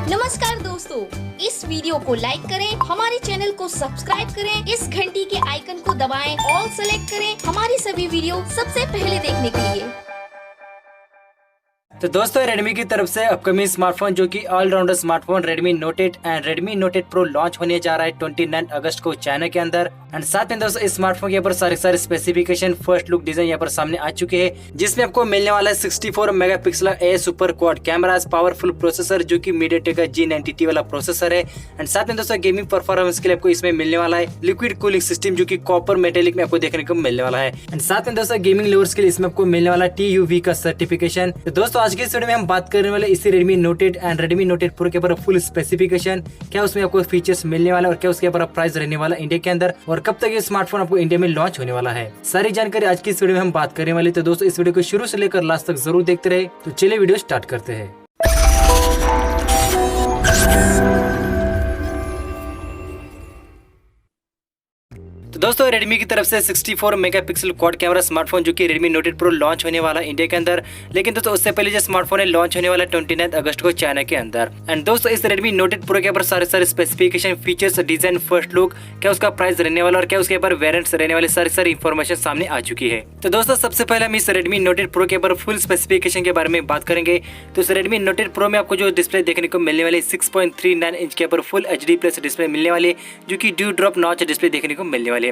नमस्कार दोस्तों, इस वीडियो को लाइक करें, हमारे चैनल को सब्सक्राइब करें, इस घंटी के आइकन को दबाएं, ऑल सेलेक्ट करें हमारी सभी वीडियो सबसे पहले देखने के लिए। तो दोस्तों रेडमी की तरफ से अपकमिंग स्मार्टफोन जो कि allrounder smartphone Redmi Note 8 and Redmi Note 8 Pro launch होने जा रहा है 29 अगस्त को चाइना के अंदर। एंड साथ में दोस्तों इस स्मार्टफोन के ऊपर सारे स्पेसिफिकेशन फर्स्ट लुक डिजाइन यहाँ पर सामने आ चुके हैं, जिसमें आपको मिलने वाला है 64 megapixel a super quad camera, powerful processor जो कि MediaTek का G90T वाला प्रोसेसर है। एंड साथ में दोस्तों गेमिंग परफॉर्मेंस के लिए आपको इसमें मिलने वाला है लिक्विड कूलिंग सिस्टम जो कि कॉपर मेटेलिक में आपको देखने को मिलने वाला है। एंड साथ में दोस्तों गेमिंग लवर्स के लिए इसमें आपको मिलने वाला TUV का सर्टिफिकेशन। तो दोस्तों आज के इस वीडियो में हम बात करने वाले इसी Redmi Note 8 and Redmi Note 8 pro के ऊपर फुल स्पेसिफिकेशन, क्या उसमें आपको फीचर्स मिलने वाला है और क्या उसके ऊपर प्राइस रहने वाला इंडिया के अंदर, और कब तक ये स्मार्टफोन आपको इंडिया में लॉन्च होने वाला है। सारी जानकारी आज की इस वीडियो में हम बात करने वाले। तो दोस्तों इस वीडियो को शुरू से लेकर लास्ट तक जरूर देखते रहे। तो चलिए वीडियो स्टार्ट करते हैं। तो दोस्तों रेडमी की तरफ से 64 मेगापिक्सल क्वाड कैमरा स्मार्टफोन जो कि रेडमी नोट 8 प्रो लॉन्च होने वाला है इंडिया के अंदर। लेकिन दोस्तों उससे पहले जो स्मार्टफोन है लॉन्च होने वाला 29 अगस्त को चाइना के अंदर। एंड दोस्तों इस रेडमी नोट 8 प्रो के ऊपर सारे specification, features, design, first look, क्या उसका प्राइस रहने वाला और क्या उसके ऊपर वेरिएंट्स रहने वाले सारी इन्फॉर्मेशन सामने आ चुकी है। तो दोस्तों सबसे पहले हम इस रेडमी नोट 8 प्रो के ऊपर फुल स्पेसिफिकेशन के बारे में बात करेंगे। तो इस रेडमी नोट 8 प्रो में आपको जो डिस्प्ले देखने को मिलने वाली 6.39 इंच के ऊपर फुल HD प्लस डिस्प्ले मिलने वाली है, जो कि ड्यू ड्रॉप नॉच डिस्प्ले देखने को मिलने वाली है,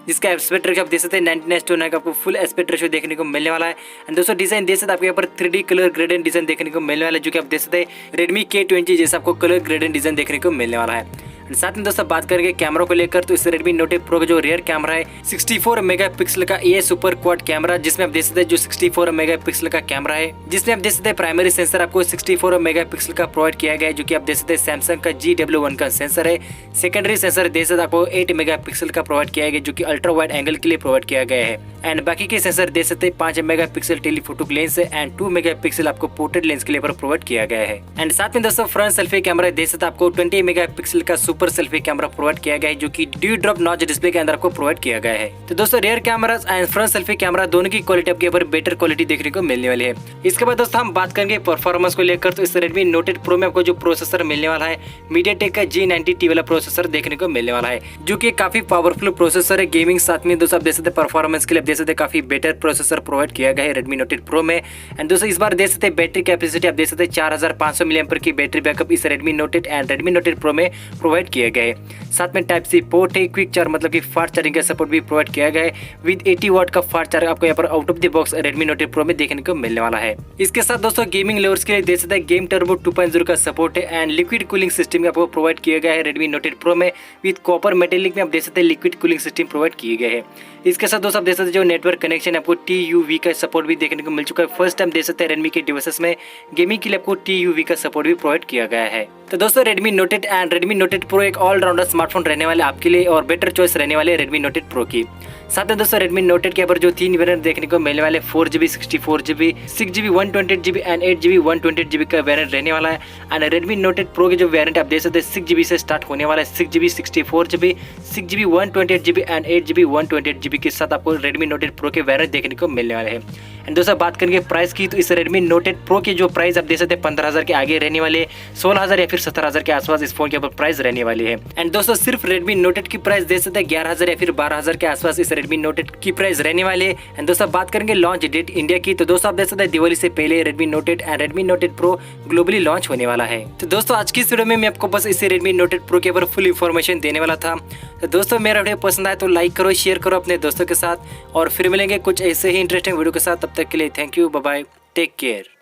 जिसका एस्पेक्ट रेशियो आप देख सकते हैं 99:9 का आपको फुल एस्पेक्ट रेशियो देखने को मिलने वाला है। एंड दोस्तों डिजाइन देख सकते हैं आपको यहाँ पर 3D कलर ग्रेडेंट डिजाइन देखने को मिलने वाला है, जो कि आप देख सकते हैं रेडमी K20 जैसा आपको कलर ग्रेडेंट डिजाइन देखने को मिलने वाला है। साथ में दोस्तों बात करेंगे कैमरा को लेकर, तो इस रेडमी नोट 8 प्रो का जो रियर कैमरा है 64 मेगापिक्सल का ये सुपर क्वाड कैमरा, जिसमें आप देख सकते हैं जो 64 मेगापिक्सल का कैमरा है, जिसमें आप देख सकते हैं प्राइमरी सेंसर आपको 64 मेगापिक्सल का प्रोवाइड किया गया है, जो कि आप देख सकते हैं सैमसंग का GW1 का सेंसर है। सेकेंडरी सेंसर देख सकते आपको 8 मेगापिक्सल का प्रोवाइड किया गया, जो कि अल्ट्रा वाइड एंगल के लिए प्रोवाइड किया गया है। एंड बाकी के सेंसर देख सकते हैं 5 मेगापिक्सल टेलीफोटो लेंस है एंड 2 मेगापिक्सल आपको पोर्ट्रेट लेंस के लिए प्रोवाइड किया गया है। एंड साथ में दोस्तों फ्रंट सेल्फी कैमरा देख सकते आपको 20 मेगापिक्सल का सुपर सेल्फी कैमरा प्रोवाइड किया गया है, जो कि ड्यू ड्रॉप नॉच डिस्प्ले के अंदर आपको प्रोवाइड किया गया है। तो दोस्तों rear camera and front selfie camera दोनों की क्वालिटी आपके ऊपर बेटर क्वालिटी देखने को मिलने वाली है। इसके बाद दोस्तों हम बात करेंगे परफॉर्मेंस को लेकर, तो इस रेडमी नोट 8 प्रो में आपको जो प्रोसेसर मिलने वाला है MediaTek का G90T वाला प्रोसेसर देखने को मिलने वाला है, जो कि काफी पावरफुल प्रोसेसर है गेमिंग। साथ में दोस्तों आप देख सकते हैं परफॉर्मेंस के लिए आप देख सकते हैं काफी बेटर प्रोसेसर प्रोवाइड किया गया है रेडमी नोट 8 प्रो में। एंड दोस्तों इस बार देख सकते हैं बैटरी कैपेसिटी आप देख सकते हैं 4500 mAh की बैटरी बैकअप इस Redmi Note 8 and Redmi Note 8 pro में प्रोवाइड किया गया है। साथ में टाइप सी पोर्ट है, क्विक चार्ज मतलब कि फास्ट चार्जिंग का सपोर्ट भी प्रोवाइड किया गया है विद 80 वाट का फास्ट चार्ज आपको यहाँ पर out of the box Redmi Note 8 pro में देखने को मिलने वाला है। इसके साथ दोस्तों गेमिंग लवर्स के लिए देख सकते हैं गेम टर्बो 2.0 का सपोर्ट है एंड लिक्विड कूलिंग सिस्टम आपको प्रोवाइड किया गया है रेडमी नोट 8 प्रो में विद कॉपर मेटेलिक में आप देख सकते हैं लिक्विड कूलिंग सिस्टम प्रोवाइड किए गए हैं। इसके साथ दोस्तों आप देख सकते हैं जो नेटवर्क कनेक्शन आपको TUV का सपोर्ट भी देखने को मिल चुका है। फर्स्ट टाइम देख सकते हैं रेडमी के डिवाइसेस में गेमिंग के लिए आपको TUV का सपोर्ट भी प्रोवाइड किया गया है। तो दोस्तों Redmi Note 8 and Redmi Note 8 pro एक ऑलराउंडर स्मार्टफोन रहने वाले आपके लिए और बेटर चॉइस रहने वाले रेडमी नोट 8 प्रो की। साथ में दोस्तों रेडमी नोट 8 के ऊपर जो 3 वेरिएंट देखने को मिलने वाले 4GB 64GB 6GB 128GB and 8GB 128GB का वेरिएंट रहने वाला है। एंड रेडमी नोट 8 प्रो के जो वेरिएंट आप देख सकते हैं 6GB से स्टार्ट होने वाला है, 6GB 64GB 6GB 128GB and 8GB 128GB के साथ आपको रेडमी नोट 8 प्रो के वेरिएंट देखने को मिलने वाले हैं। एंड दोस्तों बात करेंगे प्राइस की, तो इस रेडमी नोट 8 प्रो की जो प्राइस आप देख सकते हैं 15,000 के आगे रहने वाले, 16,000 या फिर 17,000 के आसपास इस फोन के ऊपर प्राइस रहने वाली है। एंड दोस्तों सिर्फ रेडमी नोट 8 की प्राइस देख सकते हैं 11,000 या फिर 12,000 के आसपास इस रेडमी नोट 8 की प्राइस रहने वाले। एंड दोस्तों बात करेंगे लॉन्च डेट इंडिया की, तो दोस्तों आप देख सकते हैं दिवाली से पहले Redmi Note 8 and Redmi Note 8 pro globally launch होने वाला है। तो दोस्तों आज की इस वीडियो में मैं आपको बस इस रेडमी नोट 8 प्रो के ऊपर फुल इन्फॉर्मेशन देने वाला था। तो दोस्तों मेरा वीडियो पसंद आए तो लाइक करो, शेयर करो अपने दोस्तों के साथ, और फिर मिलेंगे कुछ ऐसे ही इंटरेस्टिंग वीडियो के साथ। तब तक के लिए thank you, bye bye, take care.